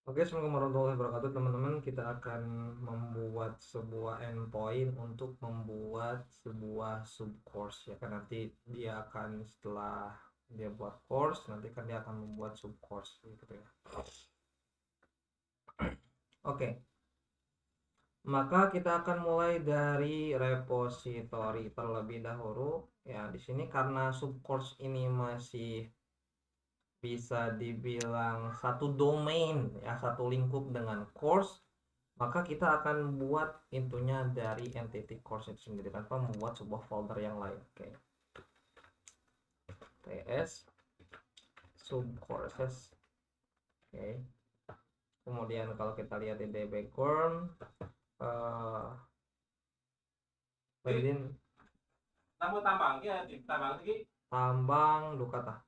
Oke, Assalamualaikum warahmatullahi wabarakatuh teman-teman. Kita akan membuat sebuah endpoint untuk membuat sebuah subcourse ya kan. Nanti dia akan setelah dia buat course, nanti kan dia akan membuat subcourse gitu ya. Oke, maka kita akan mulai dari repository terlebih dahulu ya. Di sini karena subcourse ini masih bisa dibilang satu domain ya, satu lingkup dengan course, maka kita akan buat intinya dari entity course itu sendiri tanpa membuat sebuah folder yang lain. Oke, ts subcourses. Oke, kemudian kalau kita lihat di dbcorn Baidin tambang ya, tambang lagi tambang dukata.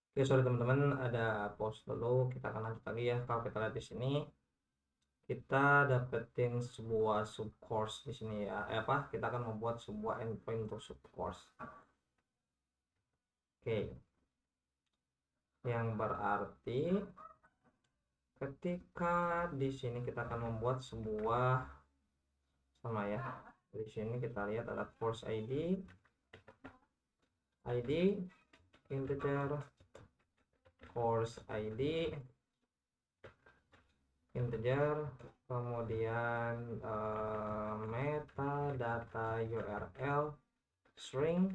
Oke, sorry teman-teman, ada pause dulu. Kita akan lanjut lagi ya. Kalau kita lihat di sini, kita dapetin sebuah subcourse di sini ya. Kita akan membuat sebuah endpoint untuk subcourse. Oke, yang berarti ketika di sini kita akan membuat sebuah sama ya. Di sini kita lihat ada course ID integer, course ID integer, kemudian metadata URL string,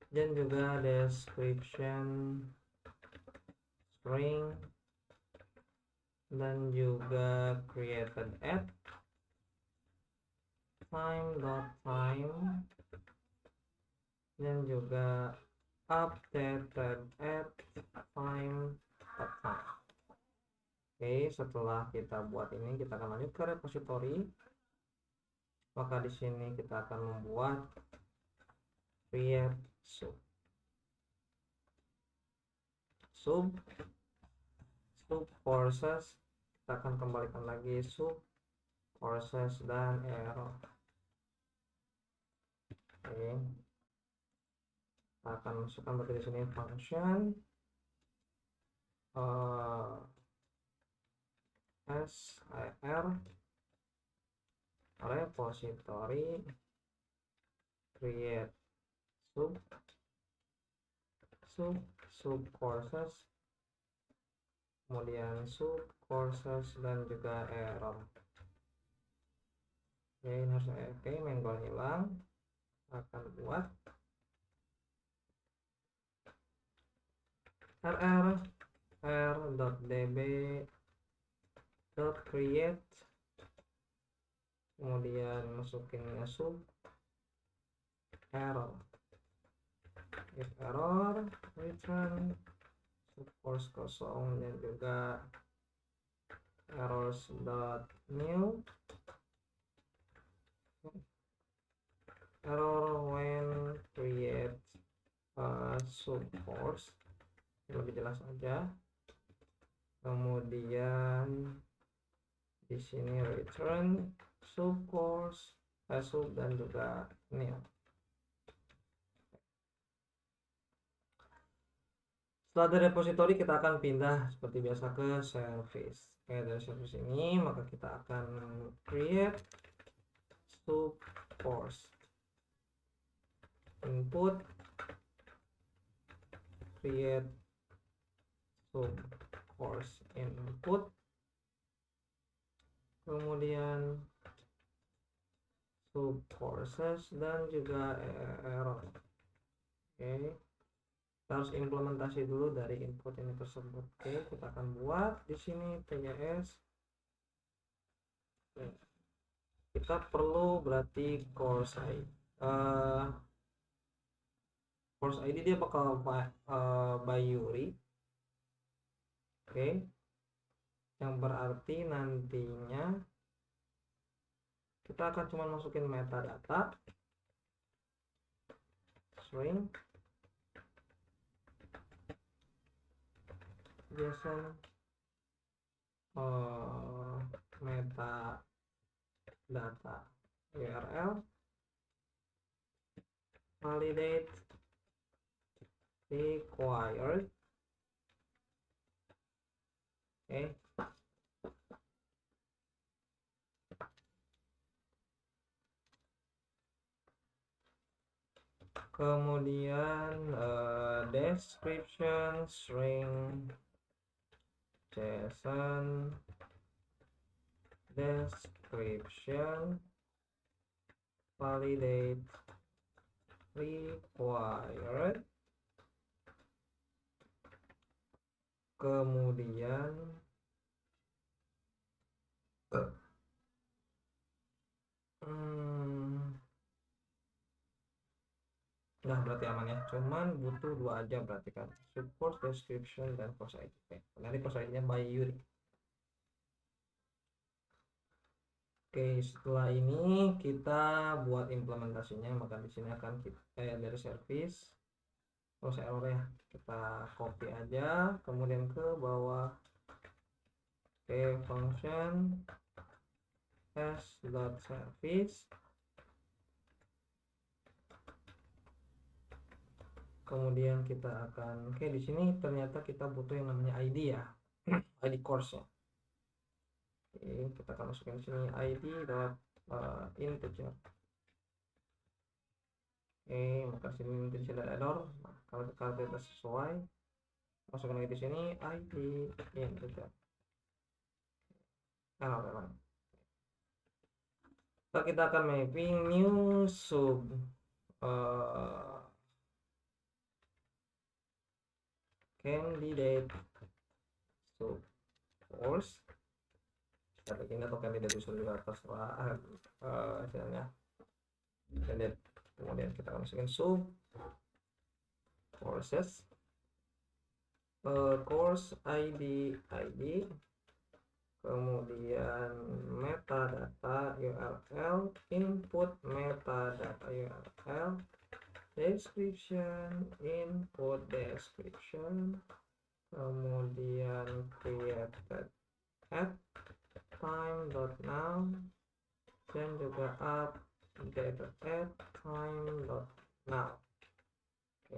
dan juga description string, dan juga created at time, dan juga updated at time. Oke, setelah kita buat ini, kita akan lanjut ke repository. Maka di sini kita akan membuat create subcourses. Kita akan kembalikan lagi subcourses dan error. Oke, kita akan masukkan berarti di sini function sir repository create subcourses, kemudian subcourses dan juga error. Oke, ini harus menggol hilang. Akan buat rr.db.create, kemudian masukin sub error. If error, return subcourse kosong, dan juga errors.new error when create a subcourse, lebih jelas aja. Kemudian di sini return subcourse sub dan juga new. Setelah dari repository, kita akan pindah seperti biasa ke service. Oke, dari service ini maka kita akan create subcourse input, create subcourse input, kemudian subcourses dan juga error. Oke, kita harus implementasi dulu dari input ini tersebut. Oke, kita akan buat di sini tgs. Kita perlu berarti course ID. Course ID dia bakal by Yuri. Oke, yang berarti nantinya kita akan cuma masukin metadata string JSON metadata URL validate required Oke. Kemudian description string JSON description validate required. Kemudian nah berarti aman ya, cuman butuh 2 aja berarti kan, support description dan course ID. Nanti course ID nya by Yuri. Oke, setelah ini kita buat implementasinya, maka di sini akan kita dari service terus error ya, kita copy aja kemudian ke bawah. Oke, function s.service, kemudian kita akan di sini ternyata kita butuh yang namanya ID ya, ID course ya. Oke, kita akan masukin di sini id dot integer. Oke, maka sini nanti di sini ada error. Nah, kalau kita sesuai, masukkan lagi di sini id integer. Error. Nah, kita akan mapping new sub candidate sub course. Kita bikin atau candidate user juga terserah hasilnya. Candidate. Kemudian kita akan masukin sub courses, course ID, kemudian metadata URL, input metadata URL, description, input description, kemudian created at time.now, dan juga updated at time.now. Oke,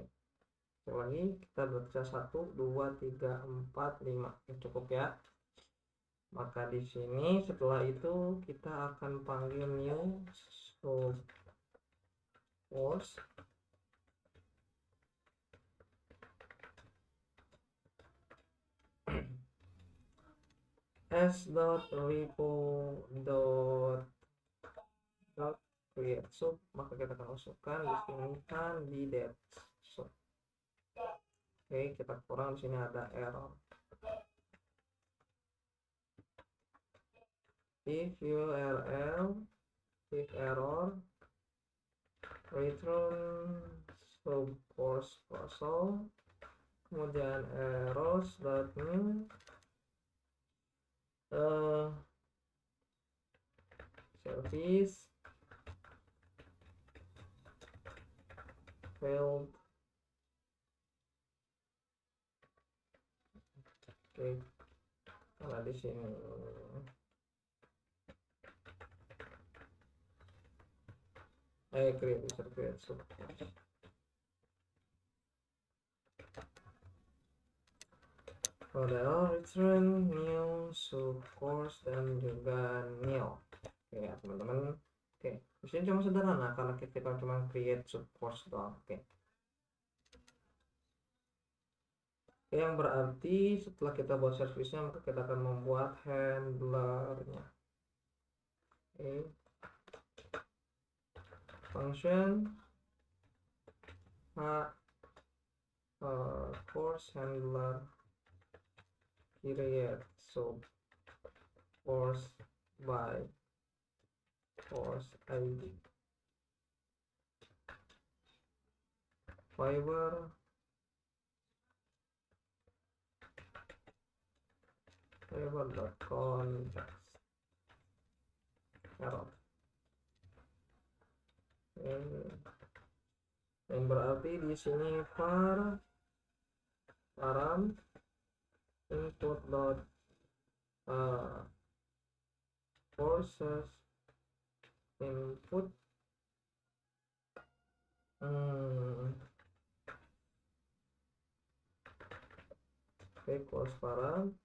sekali lagi kita baca 1 2 3 4 5. Cukup ya. Maka di sini setelah itu kita akan panggil new sub course s.repo.create sub, maka kita akan masukkan di sini candidate sub. Oke, kita kurang di sini ada error. If URL, if error, return sub course kosong, kemudian errors.new service failed. Oke, karena di sini create sub course. Model return new sub course dan juga new. Oke ya teman-teman. Oke, di sini cuma sederhana karena kita cuma create sub course doang. Oke. Yang berarti setelah kita buat service-nya, maka kita akan membuat handlernya. Oke. Function course handler create sub course by course ID fiber context error. Yang berarti di sini param input dot courses input course param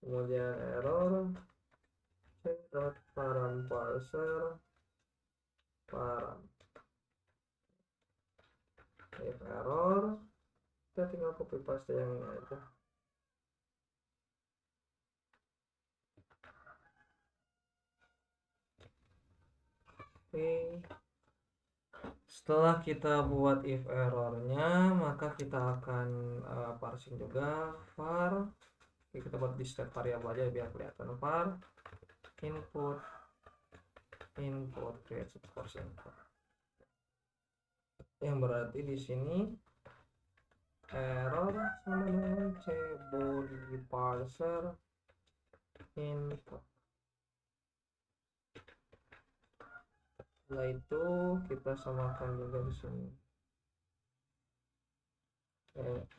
kemudian error c.param parser param. If error, kita tinggal copy paste yang ini aja. Oke. Setelah kita buat if errornya, maka kita akan parsing juga var. Oke, kita buat di state variable aja biar kelihatan. Var input create source input. Yang berarti di sini error sama dengan cbody parser input. Setelah itu kita samakan juga di sini.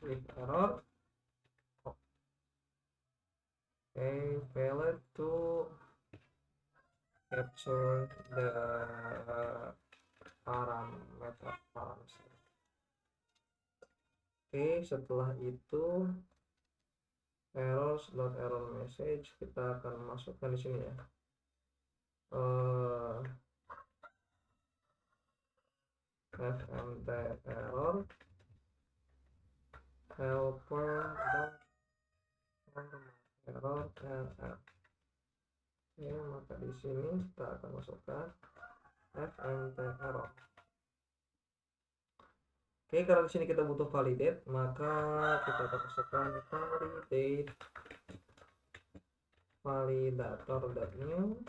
If error, failed to capture the parameter. Oke, setelah itu error message kita akan masukkan di sini ya. Fmt error helper error rr. Oke, maka di sini kita akan masukkan fmt error. Oke, karena di sini kita butuh validate, maka kita akan masukkan validate validator.new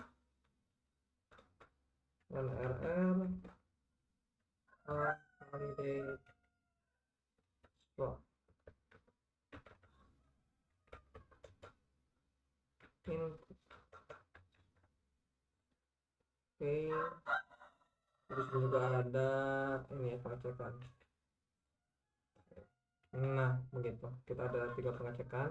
dan rr validate slot input. Oke, terus juga ada ini ya, pengecekan. Nah, begitu. Kita ada 3 pengecekan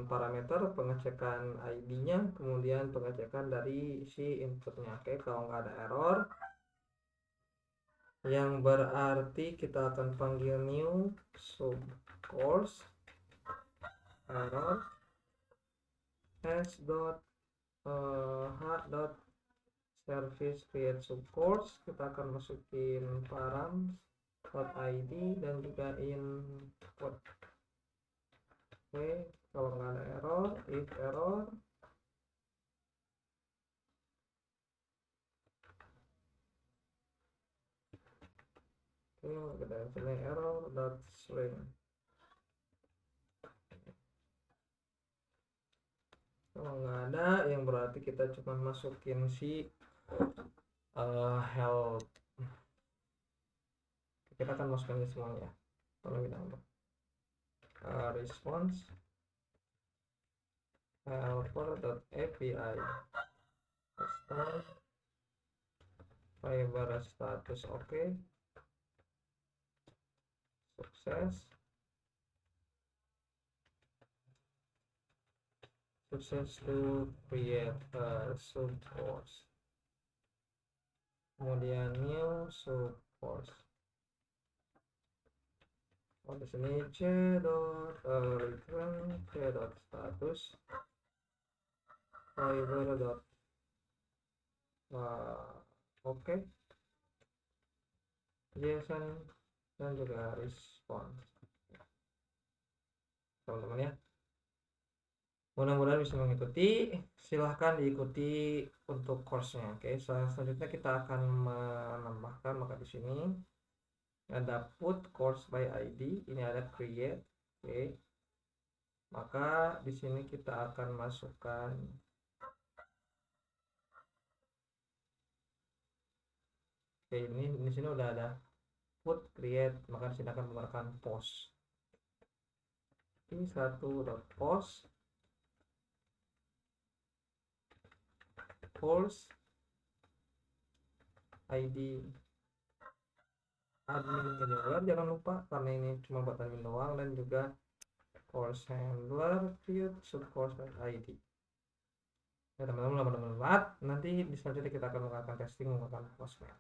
parameter, pengecekan ID-nya, kemudian pengecekan dari si inputnya. Oke, kalau nggak ada error, yang berarti kita akan panggil new subcourse error h.service create subcourse. Kita akan masukin param.id dan juga input. Oke, kalau nggak ada error, if error kita sini error.string. Kalau nggak ada, yang berarti kita cuma masukin si help. Kita akan masukin semuanya terlebih dahulu. Response helper.api custom fiber status oke. Sukses to create a subcourse. Kemudian new subcourse. Di sini c.return c.status fiber. Oke. JSON dan juga response. Teman-teman ya, mudah-mudahan bisa mengikuti. Silahkan diikuti untuk course-nya. Oke, selanjutnya kita akan menambahkan, maka di sini ada put course by ID, ini ada create. Oke, maka di sini kita akan masukkan ini di sini udah ada put create, maka di sini akan menggunakan post. Ini satu.post course ID admin handler, jangan lupa karena ini cuma buat admin doang, dan juga course handler create subcourse ID. Ya teman-teman, mudah-mudahan nanti di selanjutnya kita akan melakukan testing menggunakan Postman.